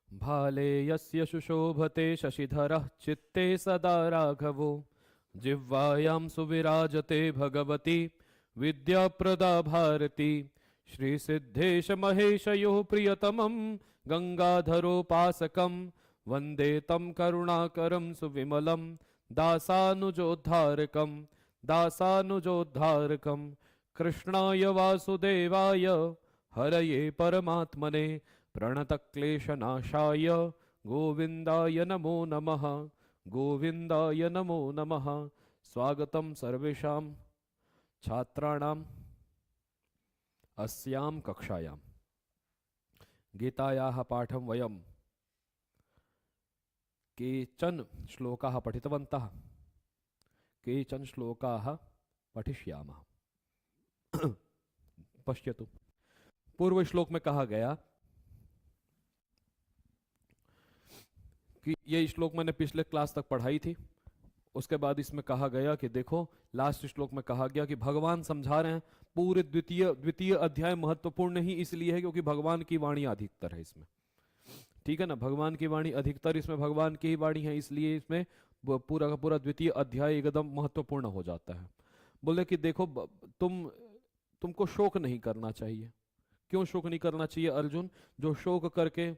भाले यस्य शुशोभते शशिधरः चित्ते सदा राघवो जिह्वायां सुविराजते भगवती विद्याप्रदा भारती श्रीसिद्धेश महेशयोः प्रियतमं गंगाधरोपासकं वन्दे तं करुणाकरं सुविमलं दासानुजोद्धारकं कृष्णाय वासुदेवाय हरये परमात्मने प्रणतक्लेशनाशाय गोविन्दाय नमो नमः। गोविन्दाय नमो नमः। स्वागतं सर्वेषां छात्राणाम् अस्यां कक्षायां। गीतायाः पाठं वयं केचन श्लोकाः पठितवन्तः, केचन श्लोकाः पठिष्यामः। पश्यतु, पूर्व श्लोक में कहा गया कि ये श्लोक मैंने पिछले क्लास तक पढ़ाई थी। उसके बाद इसमें कहा गया कि देखो, लास्ट श्लोक में कहा गया कि भगवान समझा रहे हैं। पूरे द्वितीय अध्याय महत्वपूर्ण ही इसलिए है क्योंकि भगवान की वाणी अधिकतर है इसमें, ठीक है ना। भगवान की वाणी अधिकतर इसमें भगवान की ही वाणी है, इसलिए इसमें पूरा का पूरा द्वितीय अध्याय एकदम महत्वपूर्ण हो जाता है। बोले कि देखो, तुमको शोक नहीं करना चाहिए। क्यों शोक नहीं करना चाहिए अर्जुन? जो शोक करके,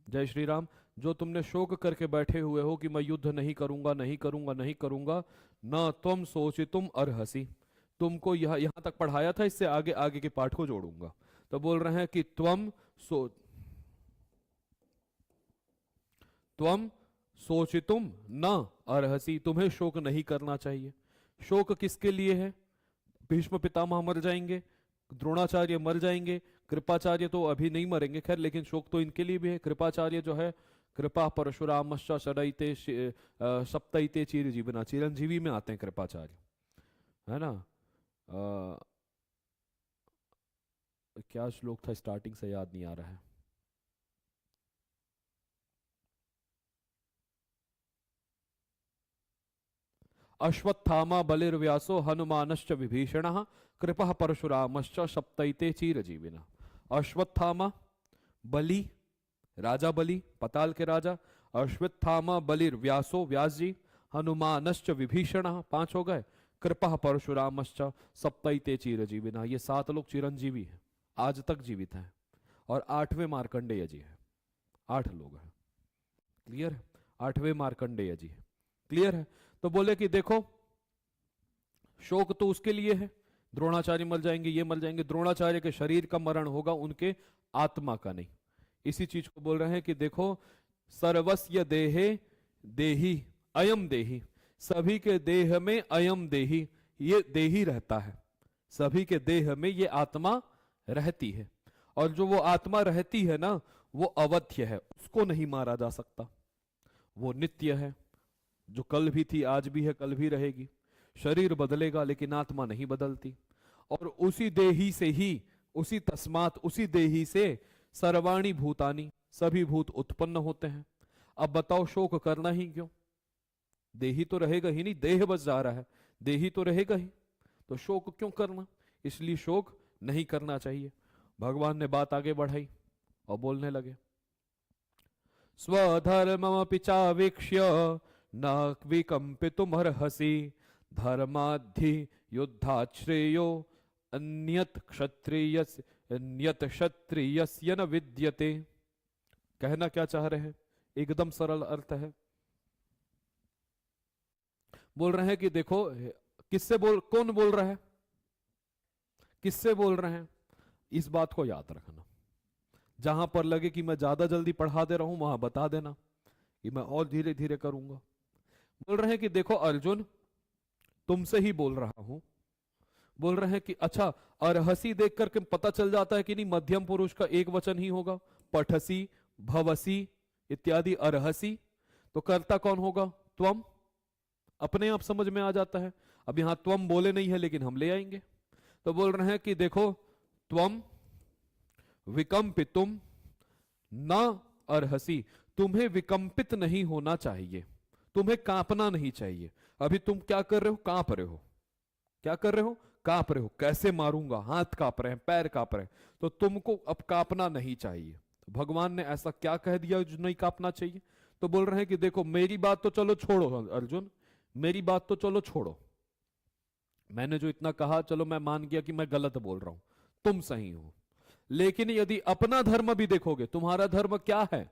जय श्री राम, जो तुमने शोक करके बैठे हुए हो कि मैं युद्ध नहीं करूंगा, नहीं करूंगा, नहीं करूंगा, ना तुम सोचे तुम अर्हसी। तुमको यहां तक पढ़ाया था, इससे आगे आगे के पाठ को जोड़ूंगा। तो बोल रहे हैं कि त्वम सोचितुम न अर्हसी, तुम्हें शोक नहीं करना चाहिए। शोक किसके लिए है? भीष्म पितामह मर जाएंगे, द्रोणाचार्य मर जाएंगे, कृपाचार्य तो अभी नहीं मरेंगे खैर, लेकिन शोक तो इनके लिए भी है। कृपाचार्य जो है, कृपा परशुरामश्च षडैते सप्तैते चिरजीविना, चिरंजीवी में आते हैं कृपाचार्य, है ना। क्या श्लोक था, स्टार्टिंग से याद नहीं आ रहा है। अश्वत्थामा बलिर्व्यासो हनुमानश्च विभीषणः कृपः परशुरामश्च सप्तैते चिरजीविनः। अश्वत्थामा, बलि, राजा बलि, पताल के राजा। अश्वत्थामा बलिर्व्यासो, व्यास जी। हनुमानश्च विभीषणः, 5 हो गए। कृपः परशुरामश्च सप्तैते चिरजीविनः, ये 7 लोग चिरंजीवी हैं, आज तक जीवित हैं। और 8वें मार्कंडेय जी हैं, 8 लोग हैं। क्लियर है? 8वें मार्कंडेय जी है। क्लियर है? तो बोले कि देखो, शोक तो उसके लिए है, द्रोणाचार्य मर जाएंगे, ये मर जाएंगे। द्रोणाचार्य के शरीर का मरण होगा, उनके आत्मा का नहीं। इसी चीज को बोल रहे हैं कि देखो, सर्वस्य देहे देही अयम देही, सभी के देह में अयम देही, ये देही रहता है। सभी के देह में ये आत्मा रहती है, और जो वो आत्मा रहती है ना, वो अवध्य है, उसको नहीं मारा जा सकता। वो नित्य है, जो कल भी थी, आज भी है, कल भी रहेगी। शरीर बदलेगा लेकिन आत्मा नहीं बदलती। और उसी देही से ही, उसी तस्मात, उसी देही से सर्वाणी भूतानि, सभी भूत उत्पन्न होते हैं। अब बताओ, शोक करना ही क्यों? देही तो रहेगा ही नहीं, देह बस जा रहा है, देही तो रहेगा ही, तो शोक क्यों करना? इसलिए शोक नहीं करना चाहिए। भगवान ने बात आगे बढ़ाई और बोलने लगे, स्वधर्ममपि चावीक्ष्य न विकम्पितुमर्हसि धर्माद्धि युद्धात् श्रेयो अन्यत् क्षत्रियस्य न विद्यते। कहना क्या चाह रहे हैं? एकदम सरल अर्थ है। बोल रहे हैं कि देखो, कौन बोल रहा है, किससे बोल रहे हैं? इस बात को याद रखना। जहां पर लगे कि मैं ज्यादा जल्दी पढ़ा दे रहा हूं, वहां बता देना कि मैं और धीरे धीरे करूंगा। बोल रहे हैं कि देखो अर्जुन, तुमसे ही बोल रहा हूं। बोल रहे हैं कि अच्छा, अर्हसी देख करके पता चल जाता है कि नहीं मध्यम पुरुष का एक वचन ही होगा, पठसी, भवसी इत्यादि अर्हसी। तो कर्ता कौन होगा? त्वम। अपने आप समझ में आ जाता है। अब यहां त्वम बोले नहीं है, लेकिन हम ले आएंगे। तो बोल रहे हैं कि देखो, त्वम विकंपितुम न अर्हसी, तुम्हें विकंपित नहीं होना चाहिए, तुम्हें कांपना नहीं चाहिए। अभी तुम क्या कर रहे हो? कांप रहे हो। क्या कर रहे हो? कांप रहे हो। कैसे मारूंगा, हाथ कांप रहे हैं, पैर कांप रहे हैं। तो तुमको अब कांपना नहीं चाहिए। भगवान ने ऐसा क्या कह दिया जो नहीं कांपना चाहिए? तो बोल रहे हैं कि देखो मेरी बात तो चलो छोड़ो अर्जुन, मेरी बात तो चलो छोड़ो, मैंने जो इतना कहा चलो मैं मान गया कि मैं गलत बोल रहा हूं, तुम सही हो, लेकिन यदि अपना धर्म भी देखोगे, तुम्हारा धर्म क्या है?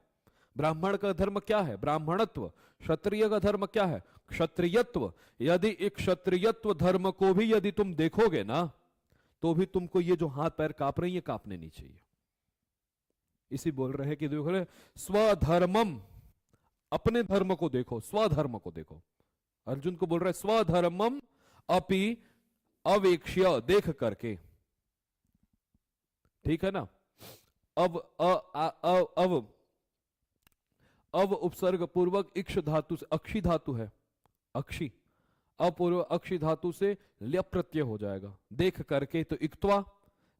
ब्राह्मण का धर्म क्या है? ब्राह्मणत्व। क्षत्रिय का धर्म क्या है? क्षत्रियत्व। यदि एक क्षत्रियत्व धर्म को भी यदि तुम देखोगे ना, तो भी तुमको ये जो हाथ पैर कांप रही है कांपने नहीं चाहिए। इसी बोल रहे हैं कि देखो रे, स्वधर्मम, अपने धर्म को देखो, स्वधर्म को देखो। अर्जुन को बोल रहा है स्वधर्मम अपि अवेक्ष्य, देख करके, ठीक है ना। अब अब उपसर्ग पूर्वक इक्ष धातु से, अक्षी धातु है, अक्षी, अपूर्व अक्षी धातु से ल्यप प्रत्यय हो जाएगा, देख करके तो इक्त्वा,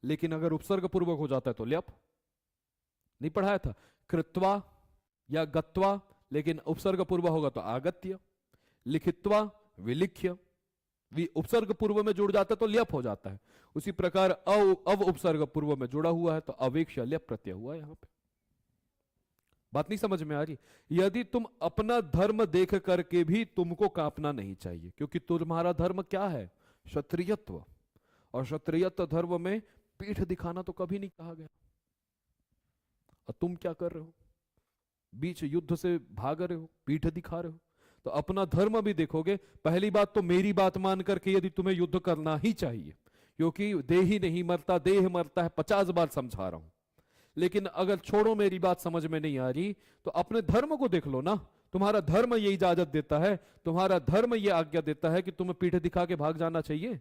लेकिन अगर उपसर्ग पूर्वक हो जाता है तो ल्यप। नहीं पढ़ाया था? कृत्वा या गत्वा, लेकिन उपसर्ग पूर्व होगा तो आगत्य, लिखित्वा विलिख्य, उपसर्ग पूर्व में जुड़ जाता है तो ल्यप हो जाता है। उसी प्रकार अव उपसर्ग पूर्व में जुड़ा हुआ है तो अवेक्ष ल्यप प्रत्यय हुआ यहां पे। बात नहीं समझ में आ रही? यदि तुम अपना धर्म देख करके भी तुमको कांपना नहीं चाहिए, क्योंकि तुम्हारा धर्म क्या है? क्षत्रियत्व। और क्षत्रियत्व धर्म में पीठ दिखाना तो कभी नहीं कहा गया। और तुम क्या कर रहे हो? बीच युद्ध से भाग रहे हो, पीठ दिखा रहे हो। तो अपना धर्म भी देखोगे। पहली बात तो मेरी बात मान करके यदि तुम्हें युद्ध करना ही चाहिए, क्योंकि देह ही नहीं मरता, देह मरता है, 50 बार समझा रहा हूं। लेकिन अगर छोड़ो मेरी बात समझ में नहीं आ रही तो अपने धर्म को देख लो ना। तुम्हारा धर्म ये इजाजत देता है, तुम्हारा धर्म ये आज्ञा देता है कि तुम्हें पीठ दिखा के भाग जाना चाहिए?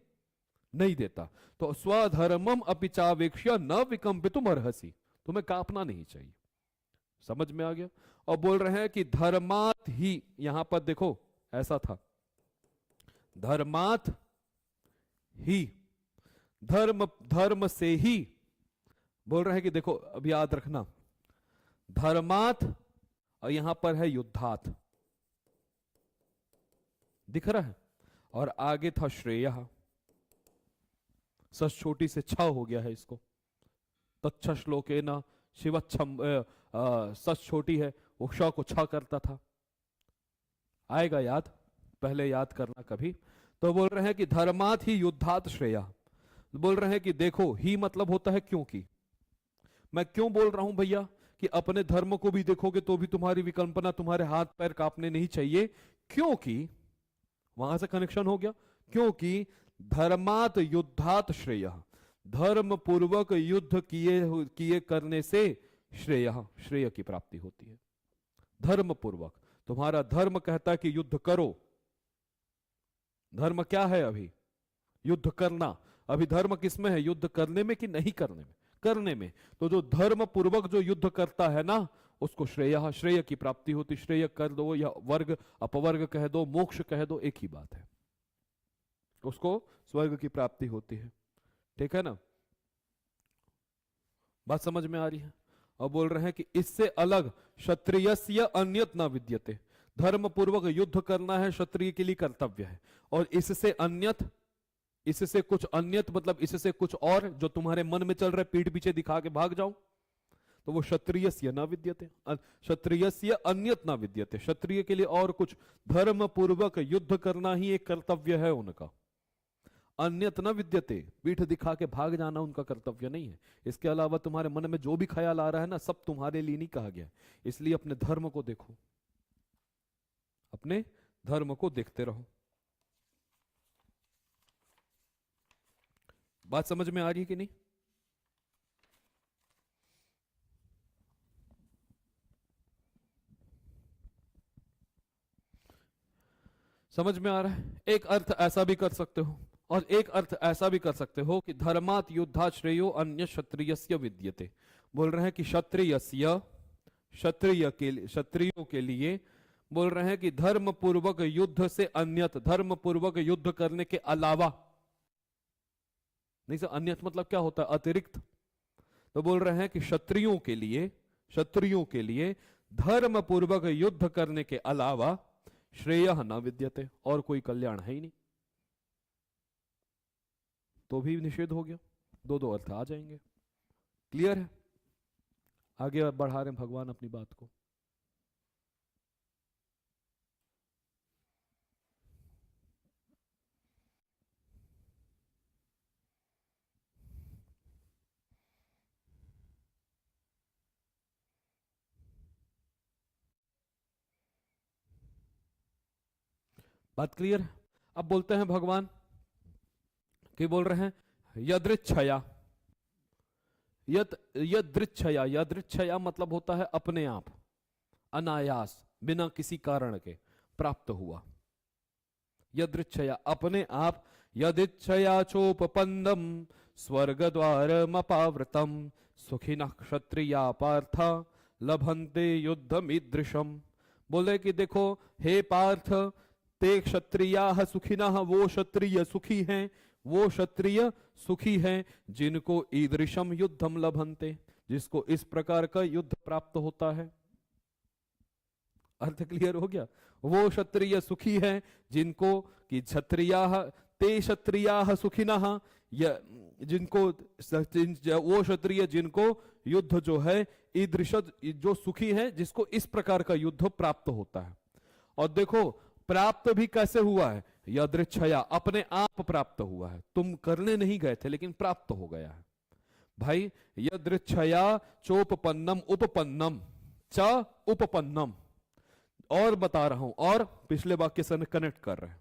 नहीं देता। तो स्वधर्मम अपि चावेक्ष्य न विकंपितुम अर्हसि, तुम्हें कांपना नहीं चाहिए। समझ में आ गया? और बोल रहे हैं कि धर्मात ही, यहां पर देखो ऐसा था, धर्मात ही, धर्म, धर्म से ही, बोल रहे हैं कि देखो अब याद रखना, धर्मात और यहां पर है युद्धात, दिख रहा है, और आगे था श्रेय, सच छोटी से छ हो गया है इसको, तच्छ श्लोके न शिवच्छम, सच छोटी है, वो श को छ करता था। आएगा याद, पहले याद करना कभी। तो बोल रहे हैं कि धर्मात ही युद्धात श्रेया। बोल रहे हैं कि देखो, ही मतलब होता है क्योंकि। मैं क्यों बोल रहा हूं भैया कि अपने धर्म को भी देखोगे तो भी तुम्हारी विकल्पना, तुम्हारे हाथ पैर कांपने नहीं चाहिए, क्योंकि वहां से कनेक्शन हो गया। क्योंकि धर्मात युद्धात श्रेय, धर्म पूर्वक युद्ध किए करने से श्रेय, श्रेय की प्राप्ति होती है। धर्म पूर्वक, तुम्हारा धर्म कहता है कि युद्ध करो। धर्म क्या है? अभी युद्ध करना। अभी धर्म किसमें है? युद्ध करने में कि नहीं करने में? करने में। तो जो धर्म पूर्वक जो युद्ध करता है ना, उसको श्रेय, श्रेय की प्राप्ति होती। श्रेय कर दो या वर्ग अपवर्ग कह दो, मोक्ष कह दो, एक ही बात है, उसको स्वर्ग की प्राप्ति होती है। ठीक है ना? बात समझ में आ रही है? और बोल रहे हैं कि इससे अलग क्षत्रियस्य अन्यत न विद्यते, धर्म पूर्वक युद्ध करना है क्षत्रिय के लिए कर्तव्य है, और इससे अन्यत, इससे कुछ अन्यत मतलब इससे कुछ और जो तुम्हारे मन में चल रहा है, पीठ पीछे दिखा के भाग जाओ, तो वो क्षत्रियस्य न विद्यते, क्षत्रियस्य अन्यत न विद्यते, क्षत्रिय के लिए और कुछ, धर्म पूर्वक युद्ध करना ही एक कर्तव्य है उनका। अन्यत न विद्यते, पीठ दिखा के भाग जाना उनका कर्तव्य नहीं है। इसके अलावा तुम्हारे मन में जो भी ख्याल आ रहा है ना, सब तुम्हारे लिए नहीं कहा गया। इसलिए अपने धर्म को देखो, अपने धर्म को देखते रहो। बात समझ में आ रही है कि नहीं? समझ में आ रहा है? एक अर्थ ऐसा भी कर सकते हो, और एक अर्थ ऐसा भी कर सकते हो कि धर्मात युद्धा श्रेयो अन्य क्षत्रियस्य विद्यते। बोल रहे हैं कि क्षत्रियस्य, क्षत्रिय के लिए, क्षत्रियों के लिए बोल रहे हैं कि धर्म पूर्वक युद्ध से अन्यत, धर्म पूर्वक युद्ध करने के अलावा, नहीं सर, अन्यत मतलब क्या होता है? अतिरिक्त। तो बोल रहे हैं कि क्षत्रियों के लिए, क्षत्रियों के लिए धर्म पूर्वक युद्ध करने के अलावा श्रेय न विद्यते, और कोई कल्याण है ही नहीं, तो भी निषेध हो गया। दो दो अर्थ आ जाएंगे। क्लियर है? आगे बढ़ा रहे हैं भगवान अपनी बात को। बात क्लियर है? अब बोलते हैं भगवान कि बोल रहे हैं यदृच्छया, यदृच्छया, यदृच्छया मतलब होता है अपने आप, अनायास, बिना किसी कारण के प्राप्त हुआ। यदृच्छया अपने आप, यदिच्छया चोपपन्नम स्वर्ग द्वारमपावृतम सुखिनः क्षत्रिया पार्थ लभन्ते युद्धमीदृशम। बोले कि देखो हे पार्थ, ते क्षत्रियाः सुखिनः, वो क्षत्रिय सुखी हैं, वो क्षत्रिय सुखी हैं जिनको ईदृशम युद्धम लभन्ते, जिसको इस प्रकार का युद्ध प्राप्त होता है। अर्थ क्लियर हो गया? वो क्षत्रिय सुखी हैं जिनको कि क्षत्रियाः, ते क्षत्रियाः सुखिनः, जिनको वो क्षत्रिय जिनको युद्ध जो है ईदृश, जो सुखी है जिसको इस प्रकार का युद्ध प्राप्त होता है। और देखो प्राप्त भी कैसे हुआ है? यदृच्छया, अपने आप प्राप्त हुआ है, तुम करने नहीं गए थे लेकिन प्राप्त हो गया है भाई। यदृच्छया चोपपन्नम, उपपन्नम च उपपन्नम, और बता रहा हूं, और पिछले वाक्य से कनेक्ट कर रहे हैं।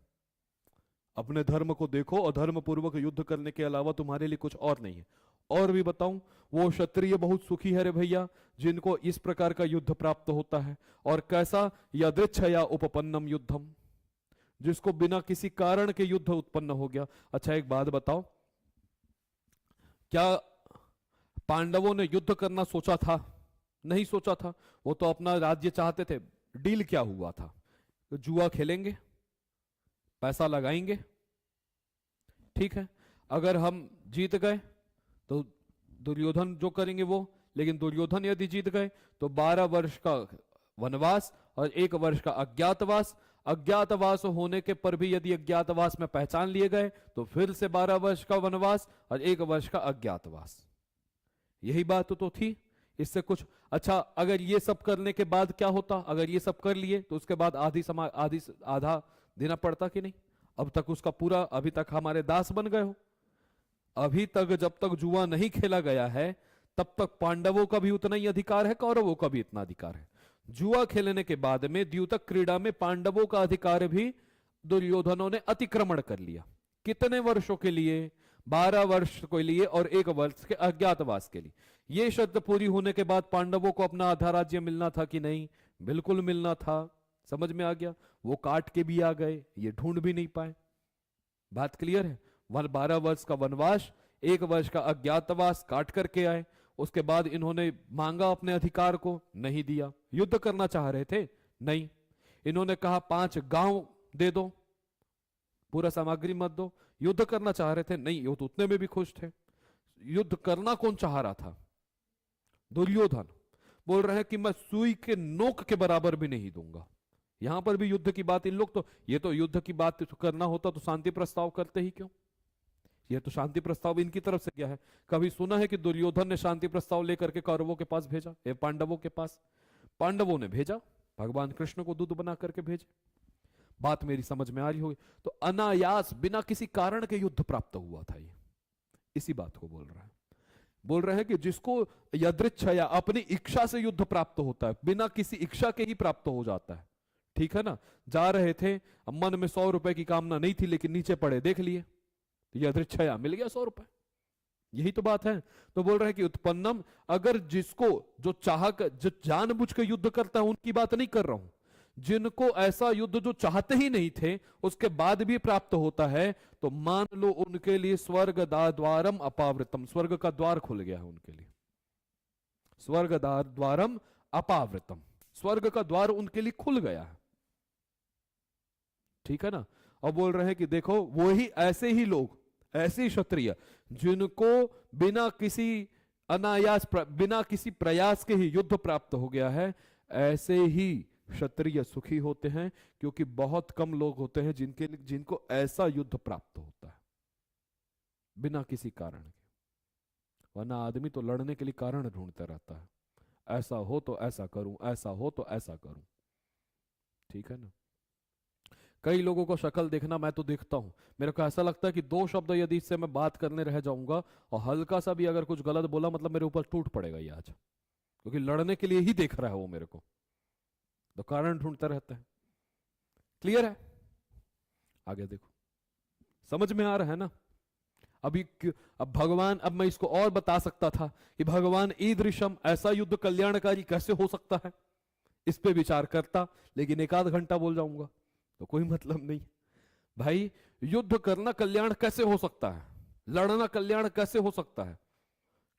अपने धर्म को देखो, अधर्म पूर्वक युद्ध करने के अलावा तुम्हारे लिए कुछ और नहीं है। और भी बताऊं, वो क्षत्रिय बहुत सुखी है रे भैया जिनको इस प्रकार का युद्ध प्राप्त होता है। और कैसा? यदृच्छया उपपन्नम युद्धम, जिसको बिना किसी कारण के युद्ध उत्पन्न हो गया। अच्छा एक बात बताओ, क्या पांडवों ने युद्ध करना सोचा था? नहीं सोचा था, वो तो अपना राज्य चाहते थे। डील क्या हुआ था? तो जुआ खेलेंगे, पैसा लगाएंगे, ठीक है, अगर हम जीत गए तो दुर्योधन जो करेंगे वो, लेकिन दुर्योधन यदि जीत गए तो 12 वर्ष का वनवास और 1 वर्ष का अज्ञातवास। अज्ञातवास होने के पर भी यदि अज्ञातवास में पहचान लिए गए तो फिर से 12 वर्ष का वनवास और 1 वर्ष का अज्ञातवास। यही बात तो थी, इससे कुछ। अच्छा अगर ये सब करने के बाद क्या होता? अगर ये सब कर लिए तो उसके बाद आधा देना पड़ता कि नहीं? अब तक उसका पूरा, अभी तक हमारे दास बन गए हो। अभी तक जब तक जुआ नहीं खेला गया है तब तक पांडवों का भी उतना ही अधिकार है, कौरवों का भी इतना अधिकार है। जुआ खेलने के बाद में द्यूतक क्रीड़ा में पांडवों का अधिकार भी दुर्योधनों ने अतिक्रमण कर लिया। कितने वर्षों के लिए? 12 वर्ष के लिए और 1 वर्ष के अज्ञातवास के लिए। ये शर्त पूरी होने के बाद पांडवों को अपना आधा राज्य मिलना था कि नहीं? बिल्कुल मिलना था। समझ में आ गया? वो काट के भी आ गए, ये ढूंढ भी नहीं पाए। बात क्लियर है? 12 वर्ष का वनवास, 1 वर्ष का अज्ञातवास काट करके आए। उसके बाद इन्होंने मांगा अपने अधिकार को, नहीं दिया। युद्ध करना चाह रहे थे, नहीं। इन्होंने कहा 5 गांव दे दो, पूरा सामग्री मत दो। युद्ध करना चाह रहे थे, नहीं, ये तो उतने में भी खुश थे। युद्ध करना कौन चाह रहा था? दुर्योधन। बोल रहे हैं कि मैं सुई के नोक के बराबर भी नहीं दूंगा। यहां पर भी युद्ध की बात, इन लोग तो, ये तो युद्ध की बात करना होता तो शांति प्रस्ताव करते ही क्यों? ये तो शांति प्रस्ताव इनकी तरफ से गया है। कभी सुना है कि दुर्योधन ने शांति प्रस्ताव लेकर के कौरवों के पास भेजा? पांडवों के पास पांडवों ने भेजा, भगवान कृष्ण को दूत बना करके भेजे। बात मेरी समझ में आ रही होगी? तो अनायास बिना किसी कारण के युद्ध प्राप्त हुआ था। ये इसी बात को बोल रहा है। बोल रहे हैं कि जिसको यदृच्छया, अपनी इच्छा से युद्ध प्राप्त होता है, बिना किसी इच्छा के ही प्राप्त हो जाता है। ठीक है ना? जा रहे थे, मन में 100 रुपए की कामना नहीं थी लेकिन नीचे पड़े देख लिए, तो यदृच्छया मिल गया 100 रुपए। यही तो बात है। तो बोल रहे हैं कि उत्पन्नम, अगर जिसको जो जो जानबूझ के युद्ध करता है उनकी बात नहीं कर रहा हूं, जिनको ऐसा युद्ध जो चाहते ही नहीं थे उसके बाद भी प्राप्त होता है, तो मान लो उनके लिए स्वर्ग द्वारम अपावृतम, स्वर्ग का द्वार खुल गया है उनके लिए। स्वर्ग द्वारम अपावृतम, स्वर्ग का द्वार उनके लिए खुल गया है। ठीक है ना? और बोल रहे हैं कि देखो वो ही ऐसे ही लोग, ऐसे क्षत्रिय जिनको बिना किसी अनायास बिना किसी प्रयास के ही युद्ध प्राप्त हो गया है, ऐसे ही क्षत्रिय सुखी होते हैं। क्योंकि बहुत कम लोग होते हैं जिनको ऐसा युद्ध प्राप्त होता है बिना किसी कारण के। वरना आदमी तो लड़ने के लिए कारण ढूंढता रहता है। ऐसा हो तो ऐसा करूं, ऐसा हो तो ऐसा करूं। ठीक है ना। कई लोगों को शक्ल देखना, मैं तो देखता हूं, मेरे को ऐसा लगता है कि दो शब्द यदि इससे मैं बात करने रह जाऊंगा और हल्का सा भी अगर कुछ गलत बोला, मतलब मेरे ऊपर टूट पड़ेगा ये आज, क्योंकि लड़ने के लिए ही देख रहा है वो मेरे को, तो कारण ढूंढता रहता है। क्लियर है? आगे देखो, समझ में आ रहा है ना? अब भगवान, अब मैं इसको और बता सकता था कि भगवान ईदृशम, ऐसा युद्ध कल्याणकारी कैसे हो सकता है, इस पे विचार करता, लेकिन एक आध घंटा बोल जाऊंगा तो कोई मतलब नहीं। भाई युद्ध करना कल्याण कैसे हो सकता है, लड़ना कल्याण कैसे हो सकता है?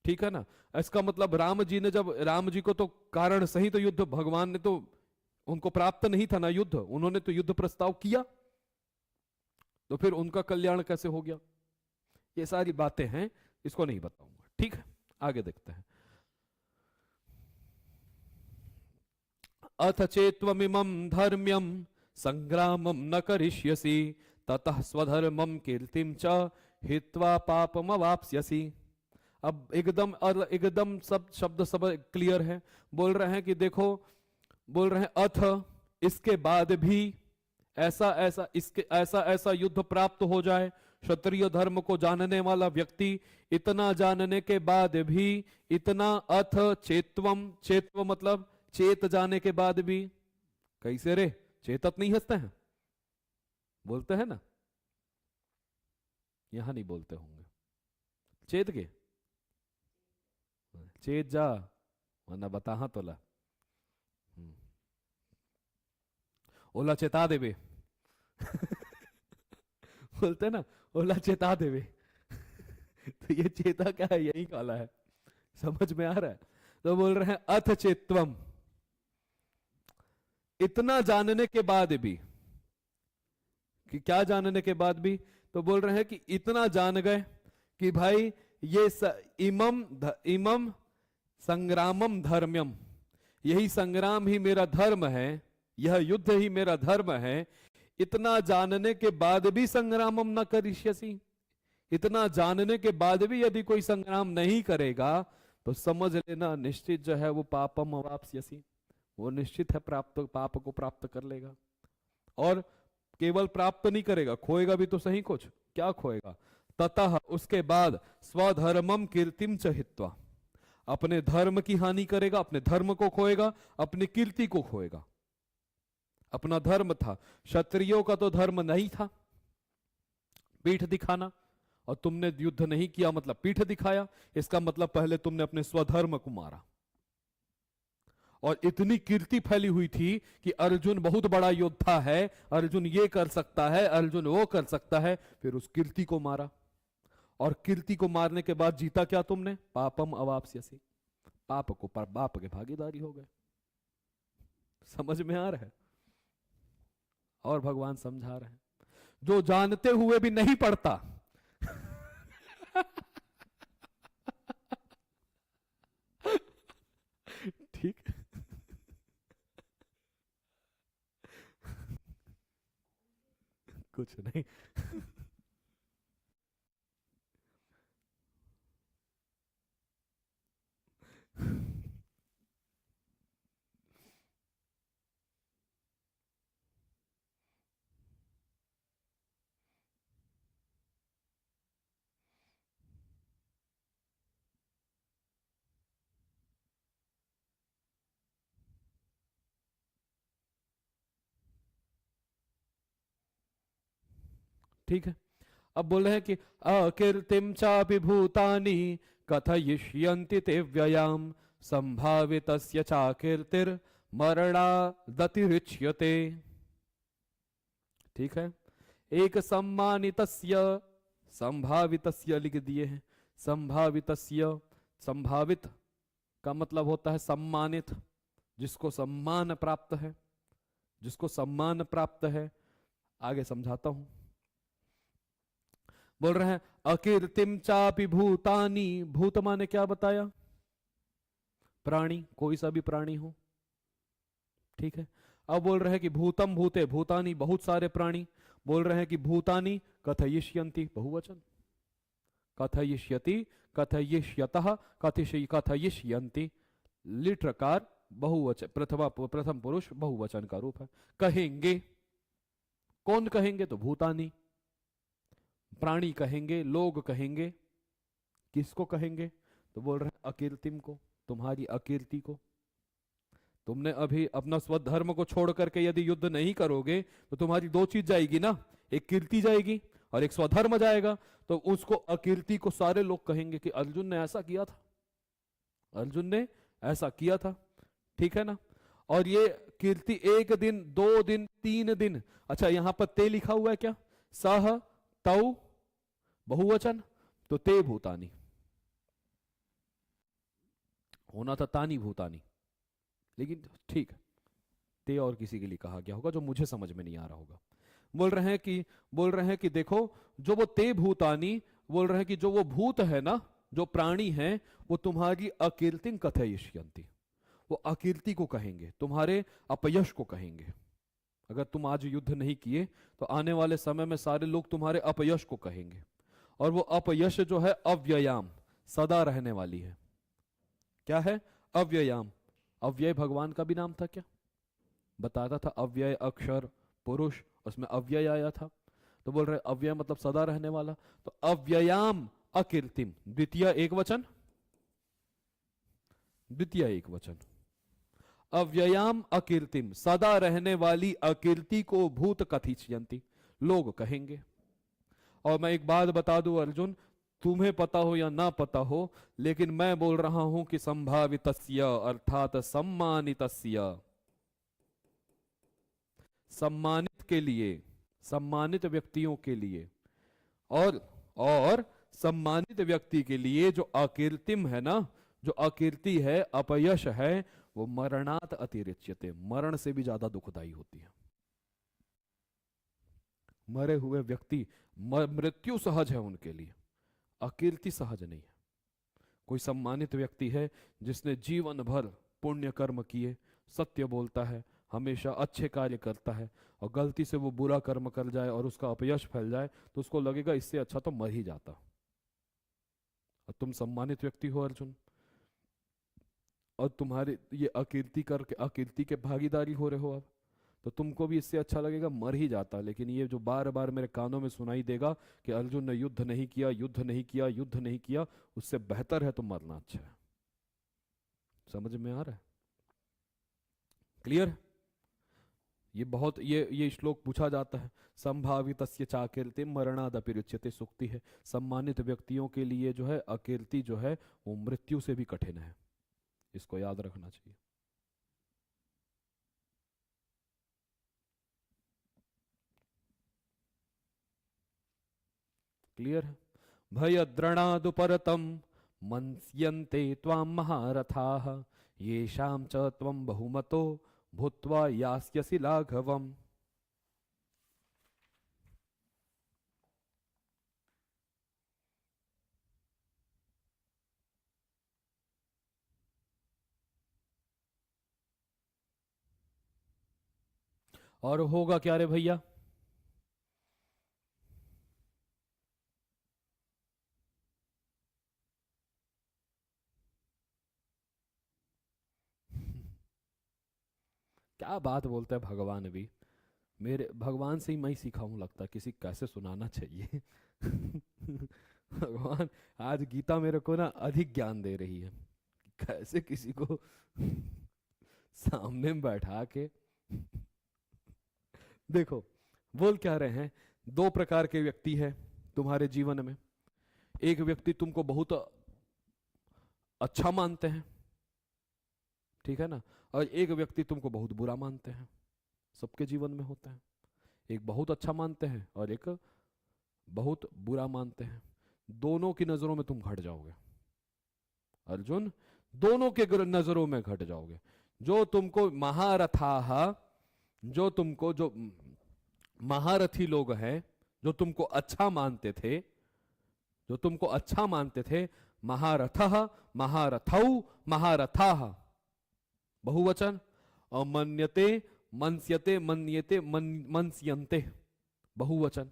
ठीक है ना। इसका मतलब राम जी ने, जब राम जी को तो कारण सहित तो युद्ध, भगवान ने तो, उनको प्राप्त नहीं था ना युद्ध, उन्होंने तो युद्ध प्रस्ताव किया, तो फिर उनका कल्याण कैसे हो गया? ये सारी बातें हैं, इसको नहीं बताऊंगा। ठीक है, आगे देखते हैं। अथ चेत्वमिमं धर्म्यम संग्रामम न करिष्यसि ततः स्वधर्मम कीर्तिम च हित्वा पापमवाप्स्यसि। अब एकदम सब शब्द सब क्लियर है। बोल रहे हैं कि देखो, बोल रहे हैं अथ, इसके बाद भी ऐसा ऐसा, इसके ऐसा ऐसा युद्ध प्राप्त हो जाए, क्षत्रिय धर्म को जानने वाला व्यक्ति, इतना जानने के बाद भी, इतना अथ चेत्वम, चेत्व मतलब चेत जाने के बाद भी, कैसे रे, चेतत नहीं हंसते हैं, बोलते हैं ना, यहां नहीं बोलते होंगे, चेत के चेत जा, वरना बता हाँ तोला, ओला चेता देवे बोलते ना, ओला चेता देवे तो ये चेता क्या है, यही काला है, समझ में आ रहा है? तो बोल रहे हैं अथ चेत्वम, इतना जानने के बाद भी, कि क्या जानने के बाद भी? तो बोल रहे हैं कि इतना जान गए कि भाई ये इमम संग्रामम धर्म्यम, यही संग्राम ही मेरा धर्म है, यह युद्ध ही मेरा धर्म है। इतना जानने के बाद भी संग्रामम न करिष्यसि, इतना जानने के बाद भी यदि कोई संग्राम नहीं करेगा तो समझ लेना निश्चित जो है वो पापम अवाप्स्यसि, वो निश्चित है प्राप्त, पाप को प्राप्त कर लेगा। और केवल प्राप्त नहीं करेगा, खोएगा भी तो सही कुछ, क्या खोएगा? ततः, उसके बाद, स्वधर्मम कीर्तिम च हित्वा, अपने धर्म की हानि करेगा, अपने धर्म को खोएगा, अपनी कीर्ति को खोएगा। अपना धर्म था, क्षत्रियों का तो धर्म नहीं था पीठ दिखाना, और तुमने युद्ध नहीं किया मतलब पीठ दिखाया, इसका मतलब पहले तुमने अपने स्वधर्म को मारा। और इतनी कीर्ति फैली हुई थी कि अर्जुन बहुत बड़ा योद्धा है, अर्जुन ये कर सकता है, अर्जुन वो कर सकता है, फिर उस कीर्ति को मारा। और कीर्ति को मारने के बाद जीता क्या तुमने? पापम अवाप्स्यसि, पाप को पर बाप के भागीदारी हो गए। समझ में आ रहा है? और भगवान समझा रहे हैं, जो जानते हुए भी नहीं पढ़ता ठीक, कुछ नहीं ठीक है। अब बोल रहे हैं कि अकीर्तिम चापि भूतानि कथयिष्यन्ति ते व्ययाम संभावितस्य चाकीर्तिर मरणादतिरिच्यते। ठीक है, एक सम्मानितस्य, संभावितस्य लिख दिए हैं, संभावितस्य, संभावित का मतलब होता है सम्मानित, जिसको सम्मान प्राप्त है, जिसको सम्मान प्राप्त है। आगे समझाता हूं। बोल रहे हैं अकीर्तिम चापि भूतानी, भूत माने क्या बताया? प्राणी, कोई सा भी प्राणी हो। ठीक है, अब बोल रहे हैं कि भूतम भूते, भूतानी बहुत सारे प्राणी। बोल रहे हैं कि भूतानी कथयिष्यन्ति, बहुवचन, कथयिष्यति, कथयिष्यतः, कथयिष्यन्ति, लिट रकार बहुवचन, प्रथम पुरुष बहुवचन का रूप है। कहेंगे, कौन कहेंगे? तो भूतानी। प्राणी कहेंगे, लोग कहेंगे। किसको कहेंगे? तो बोल रहे हैं अकीर्तिम को, तुम्हारी अकीर्ति को। तुमने अभी अपना स्वधर्म को छोड़ करके यदि युद्ध नहीं करोगे तो तुम्हारी दो चीज जाएगी ना, एक कीर्ति जाएगी और एक स्वधर्म जाएगा। तो उसको अकीर्ति को सारे लोग कहेंगे कि अर्जुन ने ऐसा किया था, अर्जुन ने ऐसा किया था, ठीक है ना। और ये कीर्ति 1 दिन 2 दिन 3 दिन, अच्छा यहां पर ते लिखा हुआ है क्या? सह तौ बहुवचन, तो ते भूतानी होना था, तानी भूतानी, लेकिन ठीक है, ते और किसी के लिए कहा गया होगा जो मुझे समझ में नहीं आ रहा होगा। बोल रहे हैं कि देखो, जो वो ते भूतानी, बोल रहे हैं कि जो वो भूत है ना, जो प्राणी है, वो तुम्हारी अकीर्तिं कथयिष्यन्ति, वो अकीर्ति को कहेंगे, तुम्हारे अपयश को कहेंगे। अगर तुम आज युद्ध नहीं किए तो आने वाले समय में सारे लोग तुम्हारे अपयश को कहेंगे। और वो अपयश जो है अव्ययाम, सदा रहने वाली है। क्या है? अव्ययाम। अव्यय भगवान का भी नाम था क्या? बताता था अव्यय अक्षर पुरुष, उसमें अव्यय आया था। तो बोल रहे अव्यय मतलब सदा रहने वाला। तो अव्ययाम अकीर्तिम, द्वितीय एक वचन, द्वितीय एक वचन, अव्ययाम अकीर्तिम, सदा रहने वाली अकीर्ति को भूत कथिष्यन्ति, लोग कहेंगे। और मैं एक बात बता दूं अर्जुन, तुम्हें पता हो या ना पता हो, लेकिन मैं बोल रहा हूं कि संभावितस्य अर्थात सम्मानितस्य, सम्मानित के लिए, सम्मानित व्यक्तियों के लिए, और सम्मानित व्यक्ति के लिए जो अकीर्तिम है ना, जो अकीर्ति है, अपयश है, वो मरणात अतिरिच्यते, मरण से भी ज्यादा दुखदाई होती है। मरे हुए व्यक्ति, मृत्यु सहज है उनके लिए, अकीर्ति सहज नहीं है। कोई सम्मानित व्यक्ति है जिसने जीवन भर पुण्य कर्म किए, सत्य बोलता है, हमेशा अच्छे कार्य करता है, और गलती से वो बुरा कर्म कर जाए और उसका अपयश फैल जाए तो उसको लगेगा इससे अच्छा तो मर ही जाता। और तुम सम्मानित व्यक्ति हो अर्जुन, और तुम्हारे ये अकीर्ति करके अकीर्ति के भागीदारी हो रहे हो अब, तो तुमको भी इससे अच्छा लगेगा मर ही जाता। लेकिन ये जो बार बार मेरे कानों में सुनाई देगा कि अर्जुन ने युद्ध नहीं किया, युद्ध नहीं किया, युद्ध नहीं किया, उससे बेहतर है तो मरना अच्छा है। समझ में आ रहा है? क्लियर? ये बहुत ये श्लोक पूछा जाता है, संभावितस्य चाकीर्ति मरणादपि रुच्यते, सुक्ति है। सम्मानित व्यक्तियों के लिए जो है अकीर्ति जो है वो मृत्यु से भी कठिन है, इसको याद रखना चाहिए। क्लियर है? भयद्रणादुपरतम मन्स्यन्ते त्वां महारथाः येषां च त्वं बहुमतो भूत्वा यास्यसि लाघवम्। और होगा क्या रे भैया? क्या बात बोलते हैं भगवान भी, मेरे भगवान से ही मैं ही सीखा हूं, लगता है किसी कैसे सुनाना चाहिए। भगवान आज गीता मेरे को ना अधिक ज्ञान दे रही है, कैसे किसी को सामने में बैठा के। देखो बोल क्या रहे हैं, 2 प्रकार के व्यक्ति है तुम्हारे जीवन में। एक व्यक्ति तुमको बहुत अच्छा मानते हैं, ठीक है ना, और एक व्यक्ति तुमको बहुत बुरा मानते हैं। सबके जीवन में होता है, एक बहुत अच्छा मानते हैं और एक बहुत बुरा मानते हैं। दोनों की नजरों में तुम घट जाओगे अर्जुन, दोनों के नजरों में घट जाओगे। जो तुमको महारथाः, जो महारथी लोग हैं, जो तुमको अच्छा मानते थे, जो तुमको अच्छा मानते थे, महारथः महारथौ महारथाः बहुवचन, और मन्यते मनस्यते मन्यते मनस्यन्ते बहुवचन।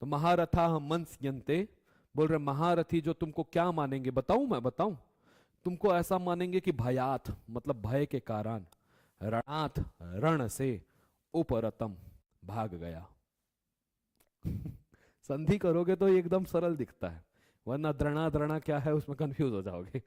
तो महारथा मनस्यन्ते, बोल रहे महारथी जो तुमको क्या मानेंगे, बताऊं मैं बताऊं, तुमको ऐसा मानेंगे कि भयात मतलब भय के कारण, रणात रण से, उपरतम भाग गया। संधि करोगे तो ये एकदम सरल दिखता है, वरना द्रणा द्रणा क्या है उसमें कंफ्यूज हो जाओगे।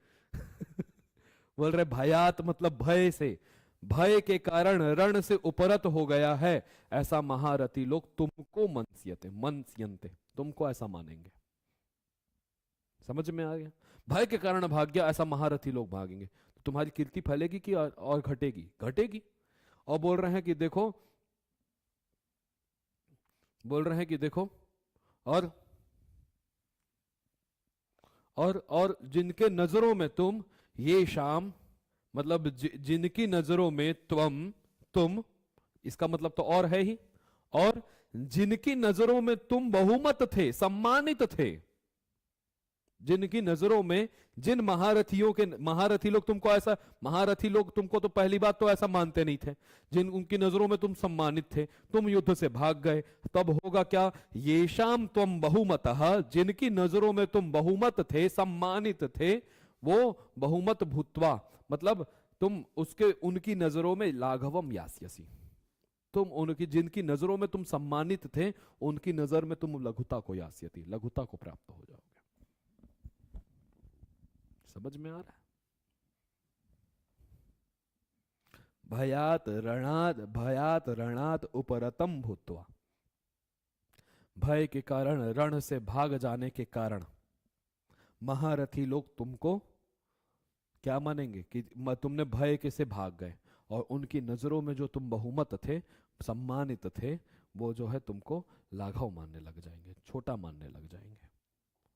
बोल रहे भयात मतलब भय से, भय के कारण रण से उपरत हो गया है, ऐसा महारथी लोग तुमको मनस्यन्ते, तुमको ऐसा मानेंगे। समझ में आ गया? भय के कारण भाग गया ऐसा महारथी लोग भागेंगे, तो तुम्हारी कीर्ति फैलेगी कि और घटेगी? घटेगी। और बोल रहे हैं कि देखो, बोल रहे हैं कि देखो, और जिनके नजरों में तुम, ये शाम मतलब जिनकी नजरों में तुम, इसका मतलब तो और है ही, और जिनकी नजरों में तुम बहुमत थे, सम्मानित थे, जिनकी नजरों में, जिन महारथी लोग तुमको ऐसा, महारथी लोग तुमको तो पहली बात तो ऐसा मानते नहीं थे, जिन उनकी नजरों में तुम सम्मानित थे, तुम युद्ध से भाग गए, तब होगा क्या? ये शाम तुम बहुमतः, जिनकी नजरों में तुम बहुमत थे, सम्मानित थे, वो बहुमत भूत्वा मतलब तुम उसके, उनकी नजरों में लाघवम यास्यसि, तुम उनकी, जिनकी नजरों में तुम सम्मानित थे, उनकी नजर में तुम लघुता को यास्यति, लघुता को प्राप्त हो जाओगे। समझ में आ रहा है? भयात रणात उपरतम भूत्वा, भय के कारण, रण से भाग जाने के कारण महारथी लोग तुमको क्या मानेंगे कि तुमने भय के से भाग गए, और उनकी नजरों में जो तुम बहुमत थे, सम्मानित थे, वो जो है तुमको लाघव मानने लग जाएंगे, छोटा मानने लग जाएंगे।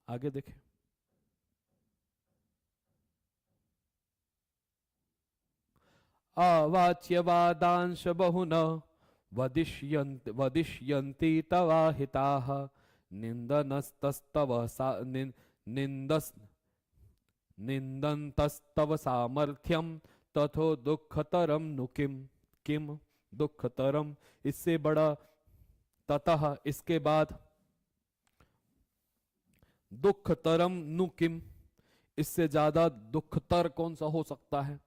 आगे देखें। अवाच्यवादांश बहुन वदिष्यन्ति तवाहिताः, निंदनस्तस्तव निंदस निंदन्तस्तव सामर्थ्यम, तथो दुःखतरम नु किम दुःखतरम, इससे बड़ा, ततः इसके बाद, दुःखतरम नु किम, इससे ज्यादा दुःखतर कौन सा हो सकता है?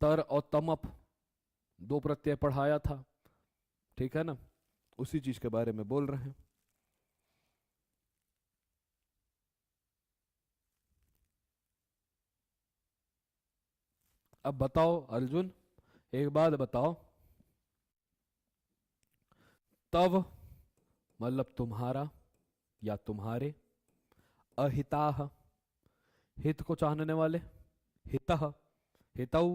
तर और तमप दो प्रत्यय पढ़ाया था, ठीक है ना, उसी चीज के बारे में बोल रहे हैं। अब बताओ अर्जुन, एक बात बताओ, तब मतलब तुम्हारा या तुम्हारे, अहिताह हित को चाहने वाले, हितः हितौ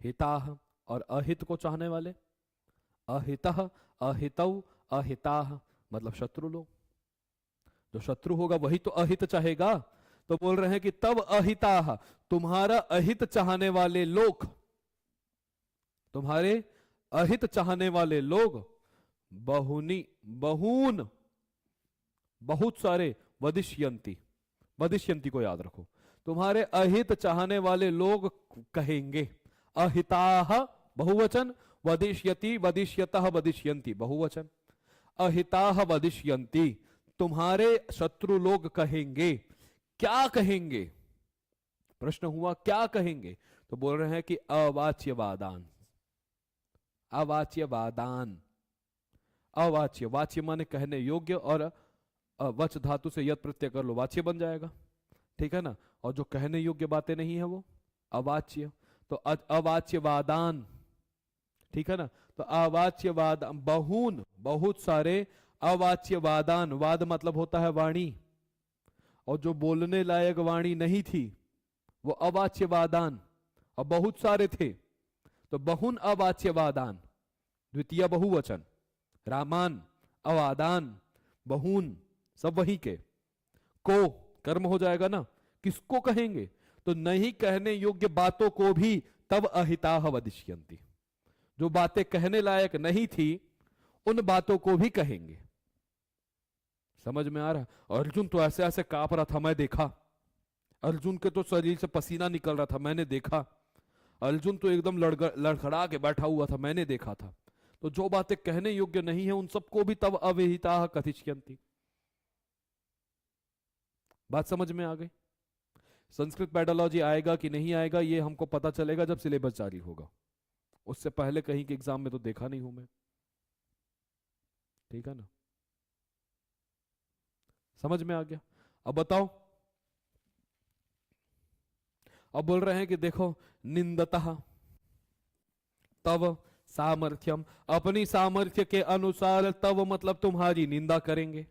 हिताह, और अहित को चाहने वाले, अहितः अहितौ अहिताह मतलब शत्रु लोग। जो शत्रु होगा वही तो अहित चाहेगा, तो बोल रहे हैं कि तब अहिताह, तुम्हारा अहित चाहने वाले लोग, तुम्हारे अहित चाहने वाले लोग, बहुनी बहुन बहुत सारे, वदिष्यंती, वदिष्यंती को याद रखो, तुम्हारे अहित चाहने वाले लोग कहेंगे, अहिताह बहुवचन, वदिष्यति वदिष्यतः वदिष्यन्ति बहुवचन, अहिताह वदिष्यन्ति, तुम्हारे शत्रु लोग कहेंगे। क्या कहेंगे? प्रश्न हुआ क्या कहेंगे? तो बोल रहे हैं कि अवाच्यवादान, अवाच्यवादान, अवाच्य, वाच्य माने कहने योग्य, और वच धातु से यत प्रत्यय कर लो, वाच्य बन जाएगा, ठीक है ना। और जो कहने योग्य बातें नहीं है वो अवाच्य, तो अवाच्यवादान, ठीक है ना। तो अवाच्यवाद बहुन बहुत सारे, अवाच्यवादान, वाद मतलब होता है वाणी, और जो बोलने लायक वाणी नहीं थी वो अवाच्यवादान, और बहुत सारे थे, तो बहुन अवाच्यवादान, द्वितीय बहुवचन, रामान अवादान बहुन, सब वही के, को कर्म हो जाएगा ना, किसको कहेंगे? तो नहीं कहने योग्य बातों को भी तब अहिताह वदिष्यन्ति, जो बातें कहने लायक नहीं थी उन बातों को भी कहेंगे। समझ में आ रहा? अर्जुन तो ऐसे ऐसे कांप रहा था, मैं देखा, अर्जुन के तो शरीर से पसीना निकल रहा था, मैंने देखा, अर्जुन तो एकदम लड़खड़ा के बैठा हुआ था, मैंने देखा था। तो जो बातें कहने योग्य नहीं है उन सबको भी तब अविहिताः कथिष्यन्ति। बात समझ में आ गई? संस्कृत पेडोलॉजी आएगा कि नहीं आएगा ये हमको पता चलेगा जब सिलेबस जारी होगा। उससे पहले कहीं के एग्जाम में तो देखा नहीं हूं मैं। ठीक है ना, समझ में आ गया। अब बताओ, अब बोल रहे हैं कि देखो, निंदतः तव सामर्थ्यम, अपनी सामर्थ्य के अनुसार, तव मतलब तुम्हारी निंदा करेंगे।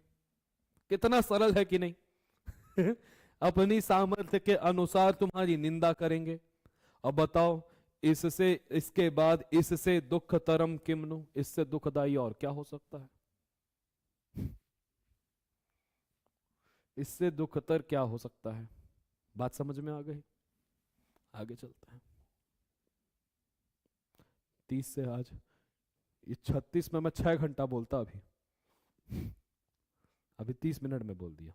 कितना सरल है कि नहीं अपनी सामर्थ्य के अनुसार तुम्हारी निंदा करेंगे। अब बताओ, इससे, इसके बाद इससे दुखतरम किमनु, इससे दुखदाई और क्या हो सकता है? इससे दुखतर क्या हो सकता है? बात समझ में आ गई? आगे चलते हैं। 30 से आज ये 36 में मैं 6 घंटा बोलता, अभी 30 मिनट में बोल दिया।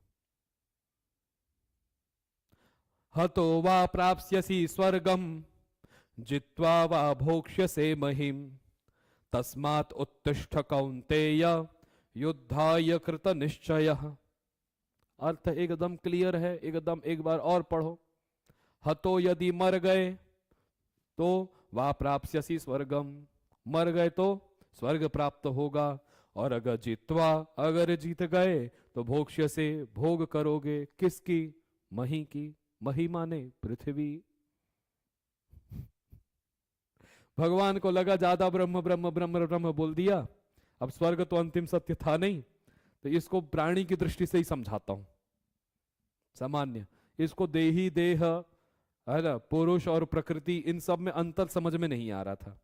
हतो वा प्राप्स्यसि स्वर्गम जित्वा वा भोक्ष्यसे महिम तस्मात् उत्तिष्ठ कौन्तेय युद्धाय कृत निश्चयः। अर्थ एकदम क्लियर है, एकदम एक बार और पढ़ो। हतो यदि मर गए तो वा प्राप्स्यसि स्वर्गम, मर गए तो स्वर्ग प्राप्त होगा। और अगर जीतवा, अगर जीत गए तो भोक्ष्य से, भोग करोगे किसकी? मही की। मही माने पृथ्वी। भगवान को लगा ज्यादा ब्रह्म ब्रह्म ब्रह्म ब्रह्म बोल दिया, अब स्वर्ग तो अंतिम सत्य था नहीं, तो इसको प्राणी की दृष्टि से ही समझाता हूं। सामान्य इसको देही देह है ना, पुरुष और प्रकृति, इन सब में अंतर समझ में नहीं आ रहा था,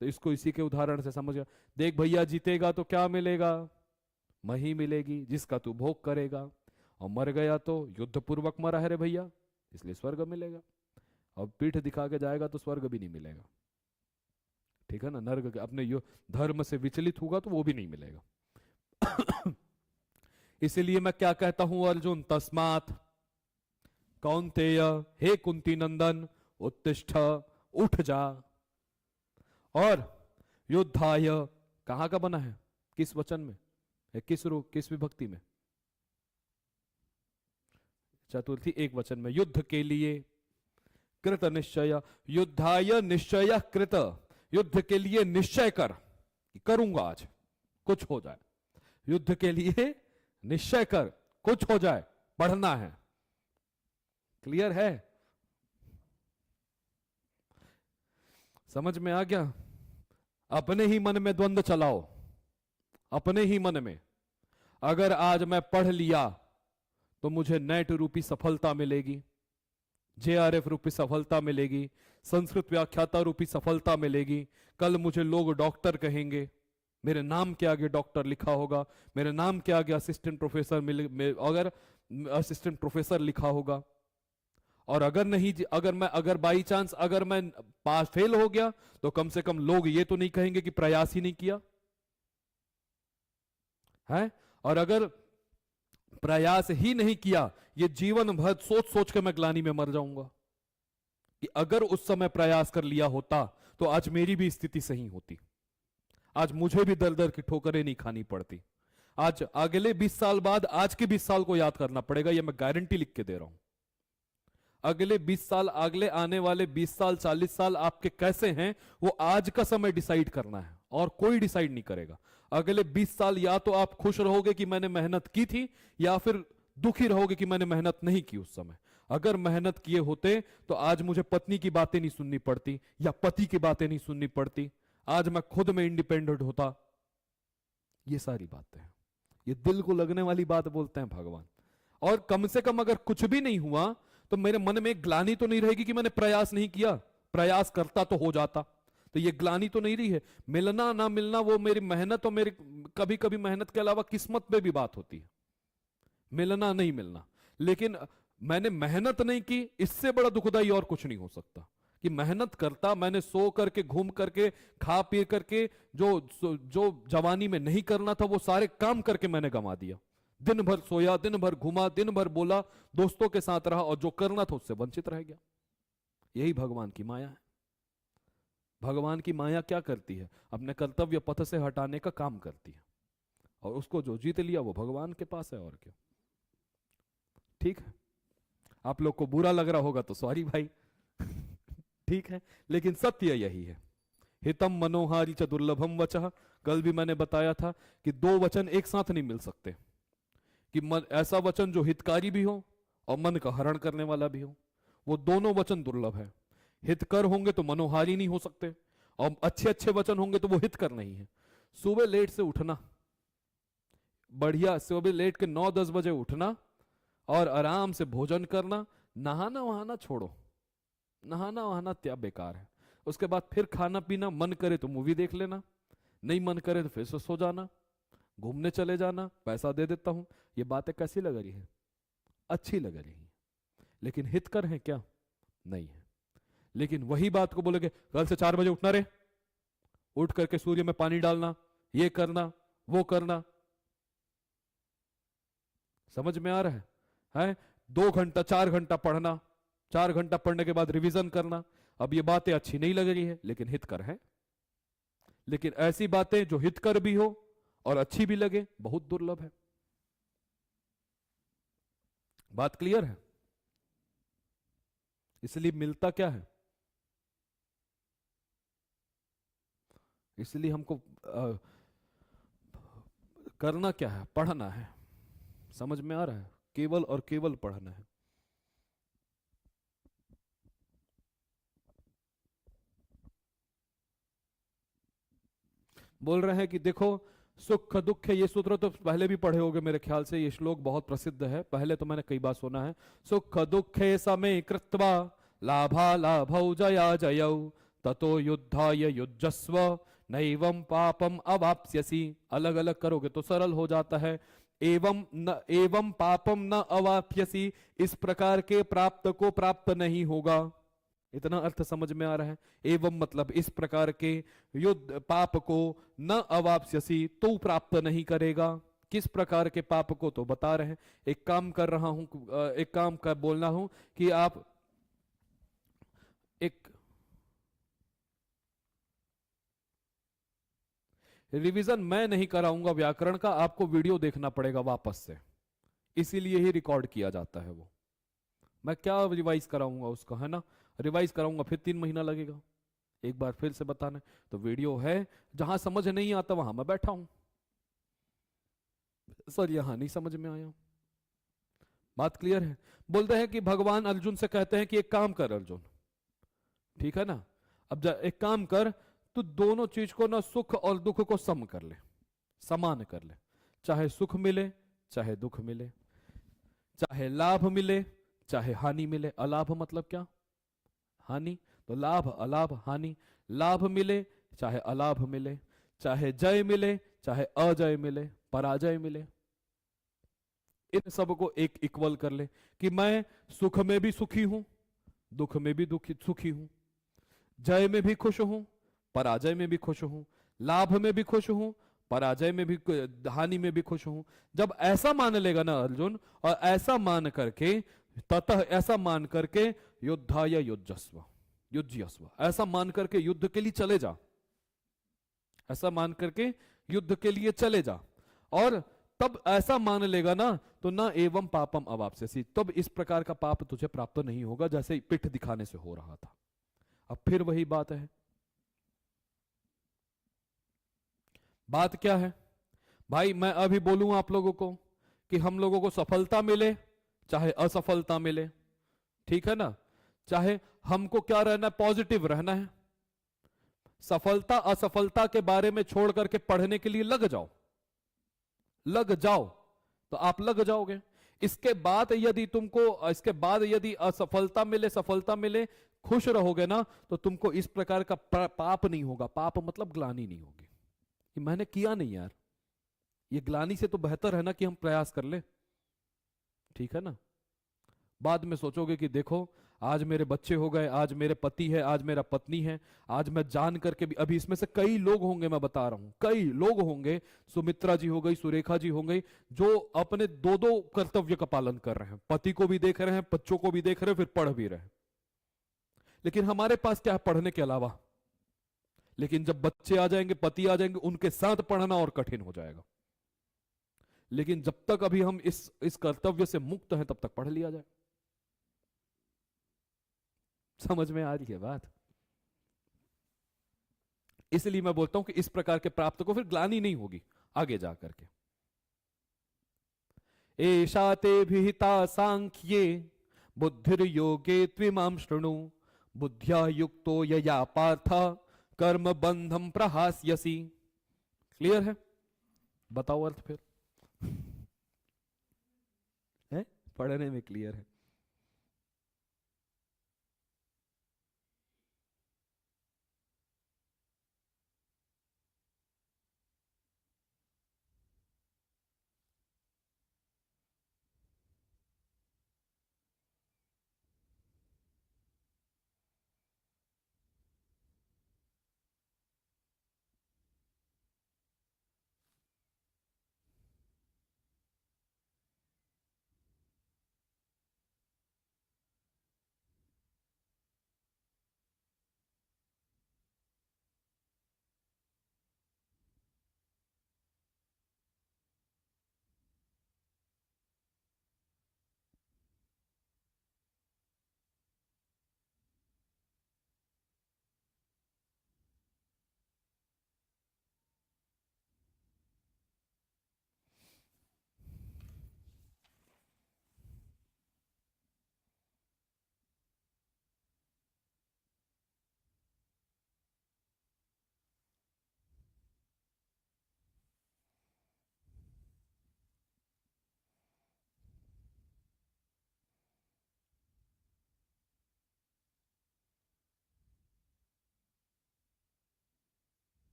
तो इसको इसी के उदाहरण से समझ गया। देख भैया, जीतेगा तो क्या मिलेगा? मही मिलेगी जिसका तू भोग करेगा, और मर गया तो युद्ध पूर्वक मरा है रे भैया, इसलिए स्वर्ग मिलेगा। और पीठ दिखा के जाएगा तो स्वर्ग भी नहीं मिलेगा। ठीक है ना, नर्क अपने धर्म से विचलित होगा तो वो भी नहीं मिलेगा। इसीलिए मैं क्या कहता हूं अर्जुन, तस्मात् कौन्तेय, हे कुंती नंदन, उत्तिष्ठ, उठ जा। और युद्धाय कहां का बना है? किस वचन में? किस रूप, किस विभक्ति में? चतुर्थी एक वचन में। युद्ध के लिए, कृत निश्चय, युद्धाय निश्चय कृत, युद्ध के लिए निश्चय कर, करूंगा आज कुछ हो जाए। युद्ध के लिए निश्चय कर, कुछ हो जाए, पढ़ना है। क्लियर है? समझ में आ गया? अपने ही मन में द्वंद्व चलाओ, अपने ही मन में। अगर आज मैं पढ़ लिया तो मुझे नेट रूपी सफलता मिलेगी, जेआरएफ रूपी सफलता मिलेगी, संस्कृत व्याख्याता रूपी सफलता मिलेगी। कल मुझे लोग डॉक्टर कहेंगे, मेरे नाम के आगे डॉक्टर लिखा होगा, मेरे नाम के आगे असिस्टेंट प्रोफेसर, अगर असिस्टेंट प्रोफेसर लिखा होगा। और अगर नहीं, अगर बाई चांस अगर मैं पास फेल हो गया तो कम से कम लोग ये तो नहीं कहेंगे कि प्रयास ही नहीं किया है। और अगर प्रयास ही नहीं किया, ये जीवन भर सोच सोच के मैं ग्लानि में मर जाऊंगा कि अगर उस समय प्रयास कर लिया होता तो आज मेरी भी स्थिति सही होती, आज मुझे भी दर दर की ठोकरें नहीं खानी पड़ती। आज अगले 20 साल बाद आज के 20 साल को याद करना पड़ेगा, ये मैं गारंटी लिख के दे रहा हूं। अगले 20 साल, अगले आने वाले 20 साल 40 साल आपके कैसे हैं वो आज का समय डिसाइड करना है, और कोई डिसाइड नहीं करेगा। अगले 20 साल या तो आप खुश रहोगे कि मैंने मेहनत की थी, या फिर दुखी रहोगे कि मैंने मेहनत नहीं की उस समय। अगर मेहनत किए होते तो आज मुझे पत्नी की बातें नहीं सुननी पड़ती, या पति की बातें नहीं सुननी पड़ती, आज मैं खुद में इंडिपेंडेंट होता। ये सारी बातें हैं, ये दिल को लगने वाली बात बोलते हैं भगवान। और कम से कम अगर कुछ भी नहीं हुआ तो मेरे मन में ग्लानि तो नहीं रहेगी कि मैंने प्रयास नहीं किया, प्रयास करता तो हो जाता। तो ये ग्लानि तो नहीं रही है। मिलना ना मिलना वो मेरी मेहनत, और मेरी कभी कभी मेहनत के अलावा किस्मत पे भी बात होती है, मिलना नहीं मिलना। लेकिन मैंने मेहनत नहीं की, इससे बड़ा दुखदाई और कुछ नहीं हो सकता कि मेहनत करता, मैंने सो करके, घूम करके, खा पी करके, जो जवानी में नहीं करना था वो सारे काम करके मैंने गंवा दिया। दिन भर सोया, दिन भर घुमा, दिन भर बोला, दोस्तों के साथ रहा, और जो करना था उससे वंचित रह गया। यही भगवान की माया है। भगवान की माया क्या करती है? अपने कर्तव्य पथ से हटाने का काम करती है, और उसको जो जीत लिया वो भगवान के पास है, और क्या। ठीक है, आप लोग को बुरा लग रहा होगा तो सॉरी भाई। ठीक है, लेकिन सत्य यही है। हितम मनोहारी च दुर्लभम वचः। कल भी मैंने बताया था कि दो वचन एक साथ नहीं मिल सकते, कि ऐसा वचन जो हितकारी भी हो और मन का हरण करने वाला भी हो, वो दोनों वचन दुर्लभ है। हितकर होंगे तो मनोहारी नहीं हो सकते, और अच्छे अच्छे वचन होंगे तो वो हितकर नहीं है। सुबह लेट से उठना, बढ़िया सुबह लेट के 9-10 बजे उठना और आराम से भोजन करना, नहाना वहाना छोड़ो, नहाना वहाना क्या बेकार है। उसके बाद फिर खाना पीना, मन करे तो मूवी देख लेना, नहीं मन करे तो फिर से सो जाना, घूमने चले जाना, पैसा दे देता हूं। ये बातें कैसी लग रही है? अच्छी लग रही है, लेकिन हितकर है क्या? नहीं है। लेकिन वही बात को बोलोगे कल से 4 बजे उठना रे, उठ करके सूर्य में पानी डालना, ये करना वो करना, समझ में आ रहा है? 2 घंटा 4 घंटा पढ़ना, 4 घंटा पढ़ने के बाद रिवीजन करना। अब ये बातें अच्छी नहीं लग रही है, लेकिन हितकर है। लेकिन ऐसी बातें जो हितकर भी हो और अच्छी भी लगे, बहुत दुर्लभ है। बात क्लियर है? इसलिए मिलता क्या है? इसलिए हमको करना क्या है? पढ़ना है। समझ में आ रहा है? केवल और केवल पढ़ना है। बोल रहे हैं कि देखो सुख दुख, ये सूत्र तो पहले भी पढ़े होगे मेरे ख्याल से, ये श्लोक बहुत प्रसिद्ध है, पहले तो मैंने कई बार सुना है। सुख दुखे समे कृत्वा लाभा लाभौ जया जयौ ततो युद्धाय युज्यस्व नैवं पापम अवाप्स्यसि। अलग अलग करोगे तो सरल हो जाता है। एवं पापम न अवाप्यसी, इस प्रकार के प्राप्त को प्राप्त नहीं होगा। इतना अर्थ समझ में आ रहा है? एवं मतलब इस प्रकार के, युद्ध पाप को, न अवाप्स्यसि तो प्राप्त नहीं करेगा। किस प्रकार के पाप को तो बता रहे हैं। एक काम कर रहा हूं, एक काम का बोलना हूं कि आप एक रिवीजन मैं नहीं कराऊंगा व्याकरण का, आपको वीडियो देखना पड़ेगा वापस से, इसीलिए ही रिकॉर्ड किया जाता है वो। मैं क्या रिवाइज कराऊंगा उसका, है ना? रिवाइज कराऊंगा फिर 3 महीना लगेगा एक बार फिर से बताने। तो वीडियो है, जहां समझ नहीं आता वहां मैं बैठा हूं। सर यहां नहीं समझ में आया, बात क्लियर है? बोलते हैं कि भगवान अर्जुन से कहते हैं कि एक काम कर अर्जुन, ठीक है ना, अब एक काम कर, तो दोनों चीज को ना, सुख और दुख को सम कर ले, समान कर ले। चाहे सुख मिले चाहे दुख मिले, चाहे लाभ मिले चाहे हानि मिले। अलाभ मतलब क्या? हानि। तो लाभ अलाभ हानि, लाभ मिले चाहे अलाभ मिले, चाहे जय मिले चाहे अजय मिले, पराजय मिले, इन सब को एक इक्वल कर ले कि मैं सुख में भी सुखी हूं, दुख में भी दुखी सुखी हूं, जय में भी खुश हूं, पराजय में भी खुश हूं, लाभ में भी खुश हूं, पराजय में भी, हानि में भी खुश हूं। जब ऐसा मान लेगा ना अर्जुन, और ऐसा मान करके, ततः ऐसा मान करके, युद्धाय युज्यस्व युज्यस्व, ऐसा मान करके युद्ध के लिए चले जा, ऐसा मान करके युद्ध के लिए चले जा। और तब ऐसा मान लेगा ना, तो ना एवं पापम अवाप्स्यसि, तब इस प्रकार का पाप तुझे प्राप्त नहीं होगा जैसे पिठ दिखाने से हो रहा था। अब फिर वही बात है। बात क्या है भाई? मैं अभी बोलूं आप लोगों को कि हम लोगों को सफलता मिले चाहे असफलता मिले, ठीक है ना, चाहे हमको क्या रहना है, पॉजिटिव रहना है। सफलता असफलता के बारे में छोड़ करके पढ़ने के लिए लग जाओ, लग जाओ, तो आप लग जाओगे। इसके बाद यदि तुमको, इसके बाद यदि असफलता मिले सफलता मिले, खुश रहोगे ना, तो तुमको इस प्रकार का पाप नहीं होगा। पाप मतलब ग्लानि नहीं होगी कि मैंने किया नहीं यार, ये ग्लानि से तो बेहतर है ना कि हम प्रयास कर ले, ठीक है ना। बाद में सोचोगे कि देखो आज मेरे बच्चे हो गए, आज मेरे पति है, आज मेरा पत्नी है, आज मैं जान करके भी, अभी इसमें से कई लोग होंगे, मैं बता रहा हूं कई लोग होंगे, सुमित्रा जी हो गई, सुरेखा जी हो गई, जो अपने 2-2 कर्तव्य का पालन कर रहे हैं, पति को भी देख रहे हैं, बच्चों को भी देख रहे हैं, फिर पढ़ भी रहे हैं। लेकिन हमारे पास क्या है पढ़ने के अलावा? लेकिन जब बच्चे आ जाएंगे, पति आ जाएंगे, उनके साथ पढ़ना और कठिन हो जाएगा। लेकिन जब तक अभी हम इस कर्तव्य से मुक्त हैं, तब तक पढ़ लिया जाए। समझ में आ रही है बात? इसलिए मैं बोलता हूं कि इस प्रकार के प्राप्त को फिर ग्लानि नहीं होगी आगे जा करके। एषा ते विहिता सांख्ये बुद्धिर्योगे त्विमां शृणु बुद्ध्या युक्तो यया पार्थ कर्म बंधम प्रहास्यसि। क्लियर है? बताओ अर्थ फिर। है? पढ़ने में क्लियर है?